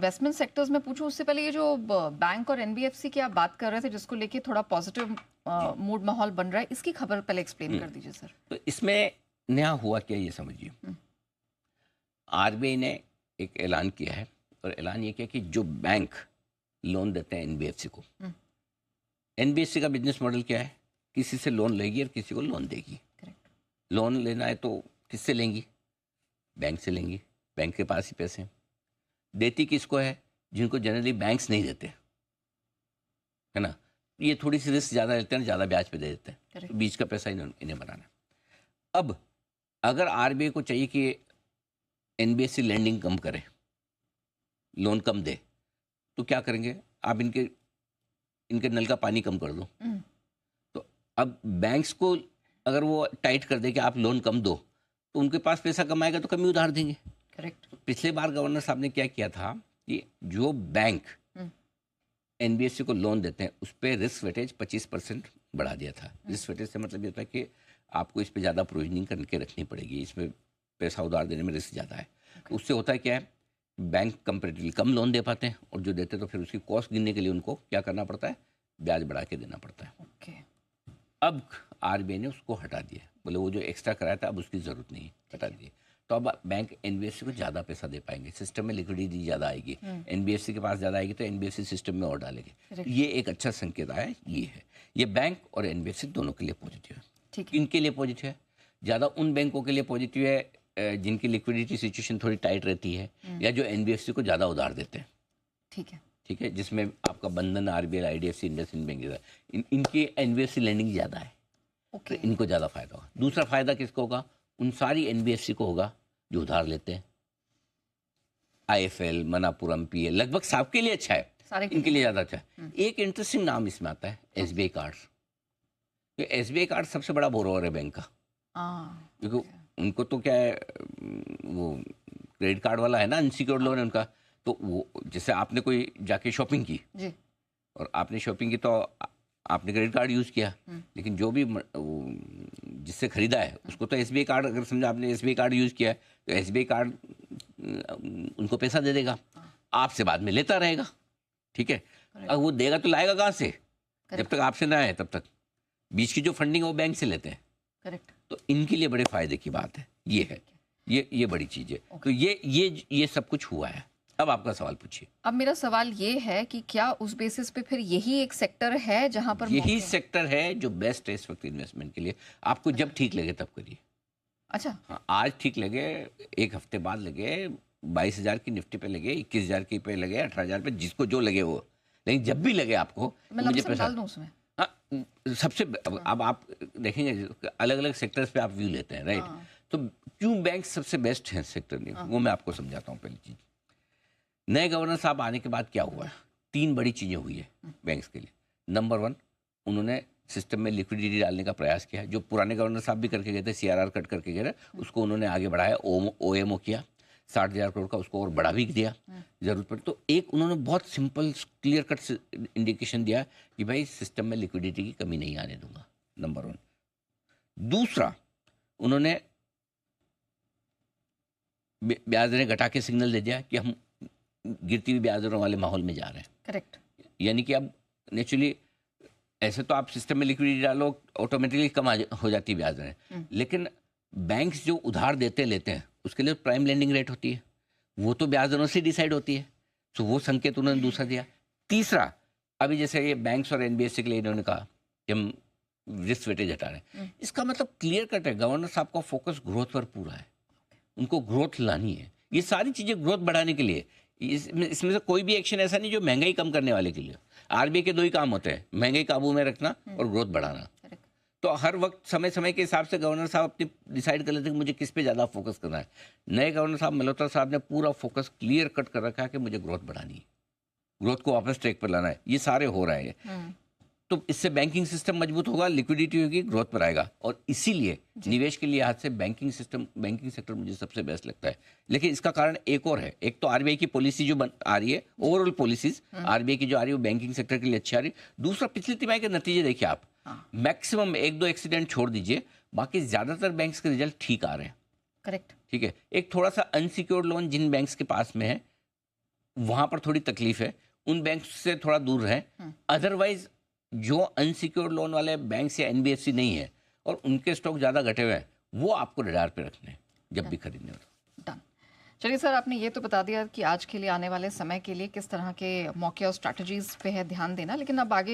Investment sectors में पूछूं उससे पहले ये जो बैंक और एनबीएफसी की आप बात कर रहे थे जिसको लेके थोड़ा पॉजिटिव मूड माहौल बन रहा है, इसकी खबर पहले एक्सप्लेन कर दीजिए सर। तो इसमें नया हुआ क्या ये समझिए। आरबीआई ने एक ऐलान किया है और ऐलान ये किया कि जो बैंक लोन देते हैं एनबीएफसी को, एनबीएफसी का बिजनेस मॉडल क्या है, किसी से लोन लेगी और किसी को लोन देगी। लोन लेना है तो किससे लेंगी, बैंक से लेंगी, बैंक के पास ही पैसे हैं। देती किसको है, जिनको जनरली बैंक्स नहीं देते, है ना। ये थोड़ी सी रिस्क ज़्यादा लेते हैं, ज़्यादा ब्याज पे दे देते हैं, तो बीच का पैसा इन्हें बनाना। अब अगर आरबीआई को चाहिए कि एनबीएफसी लैंडिंग कम करे, लोन कम दे, तो क्या करेंगे, आप इनके नल का पानी कम कर दो। तो अब बैंक्स को अगर वो टाइट कर दे कि आप लोन कम दो, तो उनके पास पैसा कमाएगा तो कमी उधार देंगे। करेक्ट। पिछले बार गवर्नर साहब ने क्या किया था कि जो बैंक एनबीएफसी को लोन देते हैं उस पर रिस्क वेटेज 25% बढ़ा दिया था। रिस्क वेटेज से मतलब ये होता है कि आपको इस पर ज़्यादा प्रोविजनिंग करके रखनी पड़ेगी, इसमें पैसा उधार देने में रिस्क ज़्यादा है। उससे होता है क्या है, बैंक कंपेरेटिवली कम लोन दे पाते हैं, और जो देते तो फिर उसकी कॉस्ट गिनने के लिए उनको क्या करना पड़ता है, ब्याज बढ़ा के देना पड़ता है। अब आरबीआई ने उसको हटा दिया, बोले वो जो एक्स्ट्रा कराया था अब उसकी ज़रूरत नहीं, हटा दिए। तो अब बैंक एनबीएफसी को ज़्यादा पैसा दे पाएंगे, सिस्टम में लिक्विडिटी ज़्यादा आएगी, एनबीएफसी के पास ज़्यादा आएगी तो एनबीएफसी सिस्टम में और डालेंगे। ये एक अच्छा संकेत आया, ये है, ये बैंक और एनबीएफसी दोनों के लिए पॉजिटिव है। इनके लिए पॉजिटिव है, ज़्यादा उन बैंकों के लिए पॉजिटिव है जिनकी लिक्विडिटी सिचुएशन थोड़ी टाइट रहती है, या जो एनबीएफसी को ज़्यादा उधार देते हैं। ठीक है, जिसमें आपका बंधन, आरबीएल, आईडीएफसी, इंडसइंड बैंक, इनकी एनबीएफसी लैंडिंग ज़्यादा है, तो इनको ज़्यादा फायदा होगा। दूसरा फायदा किसको होगा, उन सारी एनबीएफसी को होगा जो उधार लेते हैं, आईएफएल, मनापुरम, पीएल, लगभग सबके लिए अच्छा है, इनके लिए ज़्यादा अच्छा है। एक इंटरेस्टिंग नाम इसमें आता है, एसबीआई कार्ड्स। तो एसबीआई कार्ड सबसे बड़ा बोरोवर है बैंक का, क्योंकि उनको तो क्या है, वो क्रेडिट कार्ड वाला है ना, अनसिक्योर्ड लोन है उनका। तो वो जैसे आपने कोई जाके शॉपिंग की जी, और आपने शॉपिंग की तो आपने क्रेडिट कार्ड यूज़ किया, लेकिन जो भी जिससे खरीदा है उसको तो एसबीआई कार्ड, अगर समझो आपने एसबीआई कार्ड यूज़ किया है तो एसबीआई कार्ड उनको पैसा दे देगा, आपसे बाद में लेता रहेगा। ठीक है, अब वो देगा तो लाएगा कहाँ से, जब तक आपसे ना आए तब तक बीच की जो फंडिंग है वो बैंक से लेते हैं। करेक्ट। तो इनके लिए बड़े फायदे की बात है, ये है, ये बड़ी चीज़ है। तो ये सब कुछ हुआ है। अब आपका सवाल पूछिए। अब मेरा सवाल ये है कि क्या उस बेसिस पे फिर यही एक सेक्टर है जहां पर, यही सेक्टर है जो बेस्ट है इस वक्त इन्वेस्टमेंट के लिए। आपको जब ठीक लगे तब करिए। अच्छा, हाँ, आज ठीक लगे, एक हफ्ते बाद लगे, 22,000 की निफ्टी पे लगे, 21,000 की पे लगे, 18,000 पे, जिसको जो लगे वो, लेकिन जब भी लगे आपको मुझे पैसा डाल दूं उसमें। हाँ, सबसे अब आप देखेंगे अलग अलग सेक्टर्स पे आप व्यू लेते हैं, राइट। तो क्यों बैंक सबसे बेस्ट है सेक्टर में, वो मैं आपको समझाता हूँ। पहली चीज, नए गवर्नर साहब आने के बाद क्या हुआ है, 3 बड़ी चीज़ें हुई है बैंक्स के लिए। नंबर 1, उन्होंने सिस्टम में लिक्विडिटी डालने का प्रयास किया, जो पुराने गवर्नर साहब भी करके गए थे, सीआरआर कट करके गए थे, उसको उन्होंने आगे बढ़ाया, ओएमओ किया 60,000 करोड़ का, उसको और बढ़ा भी दिया जरूरत पड़ी तो। एक उन्होंने बहुत सिंपल क्लियर कट इंडिकेशन दिया कि भाई सिस्टम में लिक्विडिटी की कमी नहीं आने दूंगा, नंबर 1। दूसरा, उन्होंने ब्याज दरें घटा के सिग्नल दे दिया कि हम गिरती हुई ब्याज दरों वाले माहौल में जा रहे हैं। करेक्ट। यानी कि अब नेचुरली ऐसे तो आप सिस्टम में लिक्विडिटी डालो, ऑटोमेटिकली कम हो जाती है ब्याज दरें, लेकिन बैंक्स जो उधार लेते हैं उसके लिए प्राइम लेंडिंग रेट होती है, वो तो ब्याज दरों से डिसाइड होती है। तो वो संकेत उन्होंने दूसरा दिया। तीसरा, अभी जैसे ये बैंक्स और एनबीएफसी के लिए इन्होंने कहा कि हम रिस्क वेटेज हटा रहे हैं, इसका मतलब क्लियर कट है, गवर्नर साहब का फोकस ग्रोथ पर पूरा है, उनको ग्रोथ लानी है। ये सारी चीज़ें ग्रोथ बढ़ाने के लिए, इसमें से कोई भी एक्शन ऐसा नहीं जो महंगाई कम करने वाले के लिए। आरबीआई के 2 ही काम होते हैं, महंगाई काबू में रखना और ग्रोथ बढ़ाना। तो हर वक्त समय समय के हिसाब से गवर्नर साहब अपनी डिसाइड कर लेते हैं कि मुझे किस पे ज़्यादा फोकस करना है। नए गवर्नर साहब मल्होत्रा साहब ने पूरा फोकस क्लियर कट कर रखा है कि मुझे ग्रोथ बढ़ानी है, ग्रोथ को वापस ट्रैक पर लाना है। ये सारे हो रहे हैं, तो इससे बैंकिंग सिस्टम मजबूत होगा, लिक्विडिटी होगी, ग्रोथ पर आएगा। और इसीलिए निवेश के लिए आज से बैंकिंग सेक्टर मुझे सबसे बेस्ट लगता है। लेकिन इसका कारण एक और है, एक तो आरबीआई की पॉलिसी जो आ रही है, ओवरऑल पॉलिसीज आरबीआई की जो आ रही है वो बैंकिंग सेक्टर के लिए अच्छी आ रही है। दूसरा, पिछली तिमाही के नतीजे देखिए आप, मैक्सिमम 1-2 एक्सीडेंट छोड़ दीजिए, बाकी ज्यादातर बैंक्स के रिजल्ट ठीक आ रहे हैं। करेक्ट। ठीक है, एक थोड़ा सा अनसिक्योर्ड लोन जिन बैंक्स के पास में है वहाँ पर थोड़ी तकलीफ है, उन बैंक से थोड़ा दूर रहें। अदरवाइज जो अनसिक्योर्ड लोन वाले बैंक या एनबीएफसी नहीं है और उनके स्टॉक ज़्यादा घटे हुए हैं, वो आपको रडार पे रखने हैं जब भी खरीदने हो। डन। चलिए सर, आपने ये तो बता दिया कि आज के लिए, आने वाले समय के लिए किस तरह के मौके और स्ट्रैटेजीज पे है ध्यान देना, लेकिन अब आगे